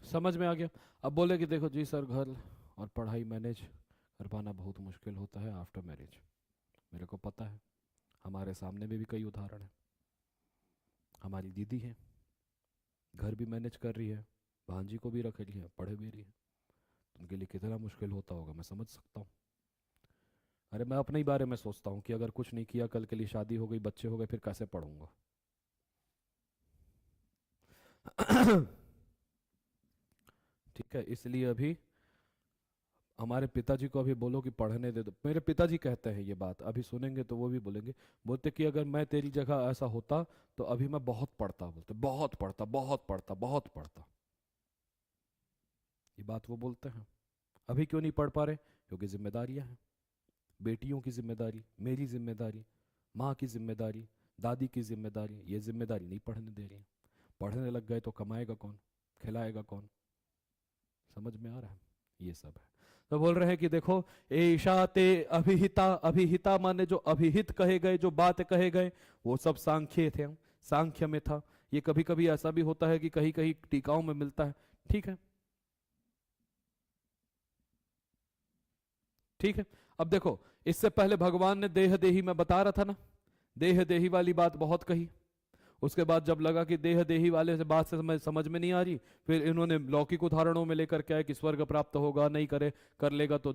समझ में आ गया? अब बोले कि देखो जी सर, घर और पढ़ाई मैनेज कर पाना बहुत मुश्किल होता है आफ्टर मैरिज। मेरे को पता है, हमारे सामने में भी कई उदाहरण हैं। हमारी दीदी है, घर भी मैनेज कर रही है, भांजी को भी रख रही है, पढ़े भी रही है। उनके लिए कितना मुश्किल होता होगा मैं समझ सकता हूँ। अरे मैं अपने ही बारे में सोचता हूँ कि अगर कुछ नहीं किया, कल के लिए शादी हो गई, बच्चे हो गए, फिर कैसे पढ़ूंगा? ठीक है, इसलिए अभी हमारे पिताजी को अभी बोलो कि पढ़ने दे दो। मेरे पिताजी कहते हैं ये बात, अभी सुनेंगे तो वो भी बोलेंगे। बोलते कि अगर मैं तेरी जगह ऐसा होता तो अभी मैं बहुत पढ़ता। बोलते बहुत पढ़ता, बहुत पढ़ता, बहुत पढ़ता। ये बात वो बोलते हैं। अभी क्यों नहीं पढ़ पा रहे? क्योंकि जिम्मेदारियां हैं। बेटियों की जिम्मेदारी, मेरी जिम्मेदारी, माँ की जिम्मेदारी, दादी की जिम्मेदारी। ये जिम्मेदारी नहीं पढ़ने दे रही है। पढ़ने लग गए तो कमाएगा कौन, खिलाएगा कौन? समझ में आ रहा है? ये सब है। तो बोल रहे हैं कि देखो, ऐशा ते अभिहिता। अभिहिता माने जो अभिहित कहे गए, जो बात कहे गए, वो सब सांख्य थे, सांख्य में था। ये कभी कभी ऐसा भी होता है कि कहीं कहीं टीकाओं में मिलता है। ठीक है, ठीक है। अब देखो, इससे पहले भगवान ने देह देही में बता रहा था ना, देह देही वाली बात बहुत कही। उसके बाद जब लगा कि देह देही वाले से बात से समझ में नहीं आ रही, फिर इन्होंने लौकिक उदाहरणों में लेकर के आए कि स्वर्ग प्राप्त होगा, नहीं करे कर लेगा तो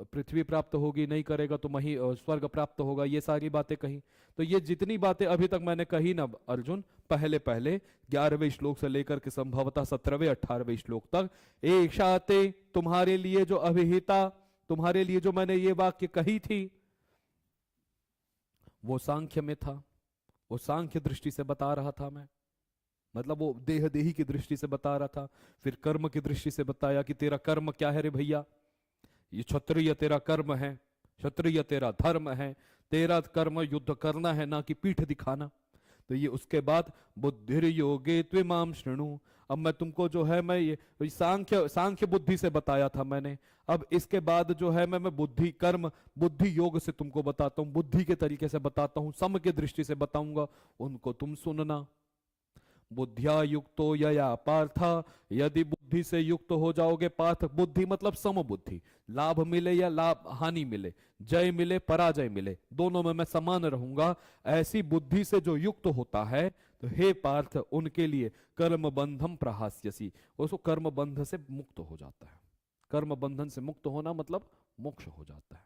पृथ्वी प्राप्त होगी, नहीं करेगा तो मही स्वर्ग प्राप्त होगा। ये सारी बातें कही। तो ये जितनी बातें अभी तक मैंने कही ना अर्जुन, पहले पहले 11वें श्लोक से लेकर के संभवतः 17वें 18वें श्लोक तक, एक शाते तुम्हारे लिए जो अभिहिता, तुम्हारे लिए जो मैंने ये वाक्य कही थी, वो सांख्य में था। वो सांख्य दृष्टि से बता रहा था मैं, मतलब वो देह देही की दृष्टि से बता रहा था। फिर कर्म की दृष्टि से बताया कि तेरा कर्म क्या है रे भैया, ये क्षत्रिय तेरा कर्म है, क्षत्रिय तेरा धर्म है, तेरा कर्म युद्ध करना है, ना कि पीठ दिखाना। तो ये उसके बाद बुद्धिर योगे त्विमाम शृणु। अब मैं तुमको जो है, मैं ये सांख्य सांख्य बुद्धि से बताया था मैंने। अब इसके बाद जो है मैं बुद्धि कर्म बुद्धि योग से तुमको बताता हूं, बुद्धि के तरीके से बताता हूं, सम के दृष्टि से बताऊंगा, उनको तुम सुनना। बुद्धिया युक्तो यया पार्थ, यदि बुद्धि से युक्त हो जाओगे पार्थ, बुद्धि मतलब सम बुद्धि, लाभ मिले या लाभ हानि मिले, जय मिले पराजय मिले, दोनों में मैं समान रहूंगा, ऐसी बुद्धि से जो युक्त होता है, तो हे पार्थ उनके लिए कर्म बंधम प्रहास्यसी, उसको कर्म बंध से मुक्त हो जाता है। कर्म बंधन से मुक्त होना मतलब मोक्ष हो जाता है।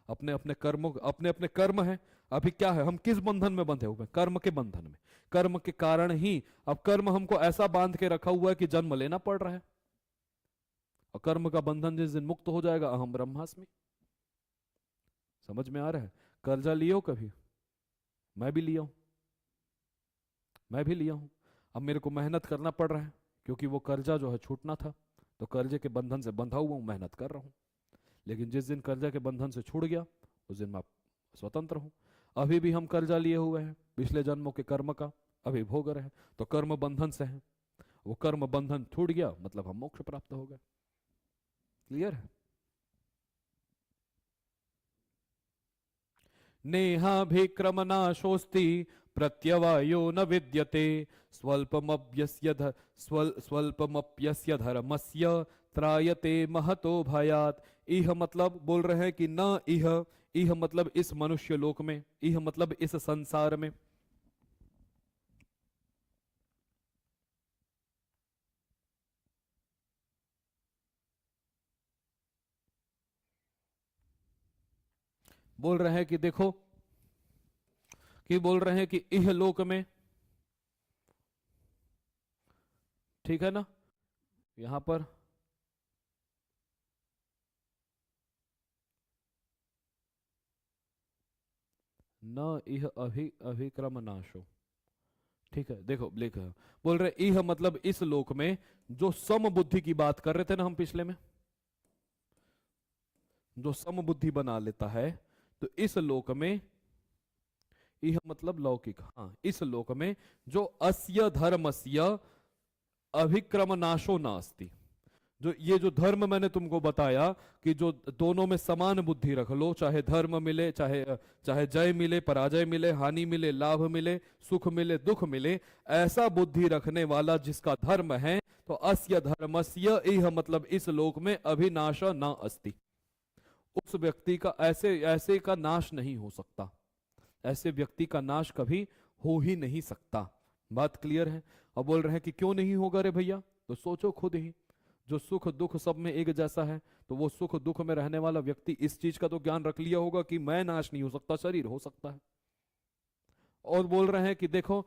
अपने अपने कर्मों, अपने अपने कर्म है। अभी क्या है, हम किस बंधन में बंधे हुए हैं? कर्म के बंधन में। कर्म के कारण ही अब कर्म हमको ऐसा बांध के रखा हुआ है कि जन्म लेना पड़ रहा है। और कर्म का बंधन जिस दिन मुक्त हो जाएगा, अहम ब्रह्मास्मि। समझ में आ रहा है? कर्जा लियो कभी? मैं भी लिया हूं, मैं भी लिया हूं। अब मेरे को मेहनत करना पड़ रहा है, क्योंकि वो कर्जा जो है छूटना था, तो कर्जे के बंधन से बंधा हुआ हूं, मेहनत कर रहा हूं। लेकिन जिस दिन कर्जा के बंधन से छूट गया, उस दिन मैं स्वतंत्र हूं। अभी भी हम कर्जा लिए हुए हैं पिछले जन्मों के कर्म का, अभी भोग रहे हैं, तो कर्म बंधन से हैं। वो कर्म बंधन छूट गया, मतलब हम मोक्ष प्राप्त हो गए। क्लियर है? नेहाभिक्रमनाशोस्ति प्रत्यवायो न विद्यते स्वल्पमप्यस्य धर्मस्य त्रायते महतो भयात। इह मतलब बोल रहे हैं कि न इह, इह मतलब इस मनुष्य लोक में, इह मतलब इस संसार में। बोल रहे हैं कि देखो, कि बोल रहे हैं कि इह लोक में, ठीक है ना, यहां पर न इह अभिक्रम नाशो। ठीक है, देखो लिखा है, बोल रहे इह मतलब इस लोक में, जो सम बुद्धि की बात कर रहे थे ना हम पिछले में, जो सम बुद्धि बना लेता है, तो इस लोक में, यह मतलब लौकिक, हाँ, इस लोक में जो अस्य धर्मस्य अभिक्रम नाशो नास्ति। जो ये जो धर्म मैंने तुमको बताया, कि जो दोनों में समान बुद्धि रख लो, चाहे धर्म मिले, चाहे चाहे जय मिले, पराजय मिले, हानि मिले, लाभ मिले, सुख मिले, दुख मिले, ऐसा बुद्धि रखने वाला जिसका धर्म है, तो अस्य धर्मस्य, यह मतलब इस लोक में अभिनाश न अस्ति। उस व्यक्ति का ऐसे ऐसे का नाश नहीं हो सकता, ऐसे व्यक्ति का नाश कभी हो ही नहीं सकता। बात क्लियर है? अब बोल रहे हैं कि क्यों नहीं होगा रे भैया, तो सोचो खुद ही। जो सुख दुख सब में एक जैसा है, तो वो सुख दुख में रहने वाला व्यक्ति इस चीज का तो ज्ञान रख लिया होगा कि मैं नाश नहीं हो सकता, शरीर हो सकता है। और बोल रहे हैं कि देखो,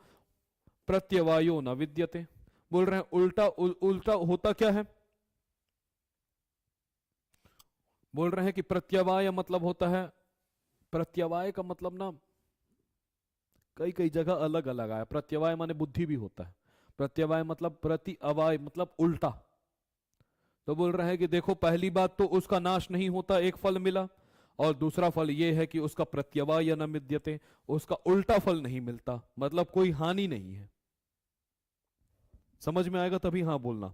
प्रत्यवायो न विद्यते, बोल रहे हैं उल्टा उल्टा होता क्या है। बोल रहे हैं कि प्रत्यवाय मतलब होता है, प्रत्यवाय का मतलब ना कई कई जगह अलग अलग आया। प्रत्यवाय माने बुद्धि भी होता है, प्रत्यवाय मतलब प्रति अवाय मतलब उल्टा। तो बोल रहे हैं कि देखो, पहली बात तो उसका नाश नहीं होता, एक फल मिला, और दूसरा फल यह है कि उसका प्रत्यवाय न मिद्यते, उसका उल्टा फल नहीं मिलता, मतलब कोई हानि नहीं है। समझ में आएगा तभी हाँ बोलना।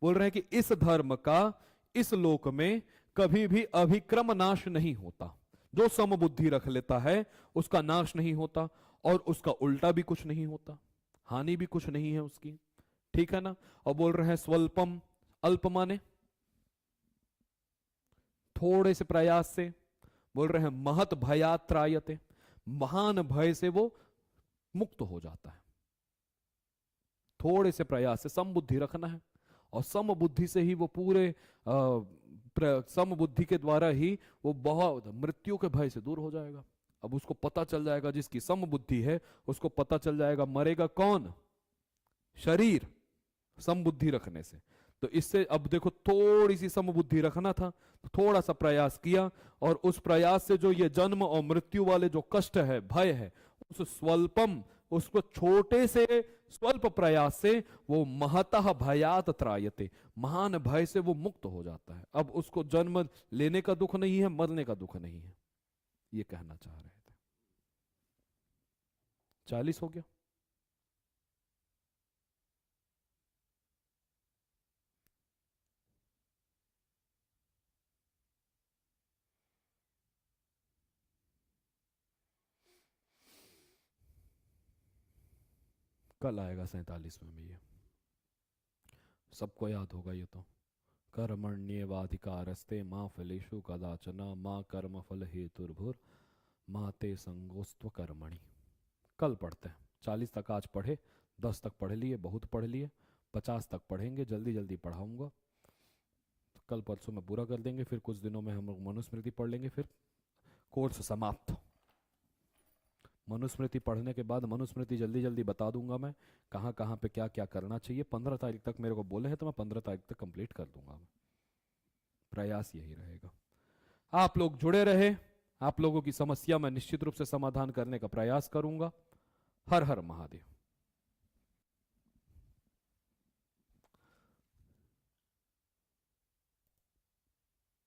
बोल रहे हैं कि इस धर्म का इस लोक में कभी भी अभिक्रम नाश नहीं होता। जो समबुद्धि रख लेता है उसका नाश नहीं होता, और उसका उल्टा भी कुछ नहीं होता, हानि भी कुछ नहीं है उसकी। ठीक है ना? और बोल रहे हैं स्वल्पम, अल्प माने थोड़े से प्रयास से, बोल रहे हैं महत भयात त्रायते, महान भय से वो मुक्त हो जाता है। थोड़े से प्रयास से, सम बुद्धि रखना है, और सम बुद्धि से ही वो पूरे सम बुद्धि के द्वारा ही वो बहुत मृत्यु के भय से दूर हो जाएगा। अब उसको पता चल जाएगा, जिसकी सम बुद्धि है उसको पता चल जाएगा मरेगा कौन, शरीर, सम बुद्धि रखने से। तो इससे अब देखो, थोड़ी सी सम बुद्धि रखना था, तो थोड़ा सा प्रयास किया, और उस प्रयास से जो ये जन्म और मृत्यु वाले जो कष्ट है, भय है, उस स्वल्पम, उसको छोटे से स्वल्प प्रयास से वो महतः भयात त्रायते, महान भय से वो मुक्त हो जाता है। अब उसको जन्म लेने का दुख नहीं है, मरने का दुख नहीं है, ये कहना चाह रहे थे। 40 हो गया। कल आएगा 47वें में, ये सबको याद होगा ये तो। कर्मण्येवाधिकारस्ते माँ फलेषु कदाचन माँ कर्म फल हेतुर्भुर माँ ते संगोस्त्व कर्मणि। कल पढ़ते हैं। 40 तक आज पढ़े, 10 तक पढ़ लिए, बहुत पढ़ लिए, 50 तक पढ़ेंगे, जल्दी जल्दी पढ़ाऊंगा। कल परसों में पूरा कर देंगे, फिर कुछ दिनों में हम लोग मनुस्मृति पढ़ लेंगे, फिर कोर्स समाप्त। मनुस्मृति पढ़ने के बाद मनुस्मृति जल्दी जल्दी बता दूंगा मैं, कहाँ कहाँ पे क्या क्या करना चाहिए। 15 तारीख तक मेरे को बोले हैं, तो मैं 15 तारीख तक कंप्लीट कर दूंगा मैं। प्रयास यही रहेगा। आप लोग जुड़े रहे, आप लोगों की समस्या मैं निश्चित रूप से समाधान करने का प्रयास करूंगा। हर हर महादेव।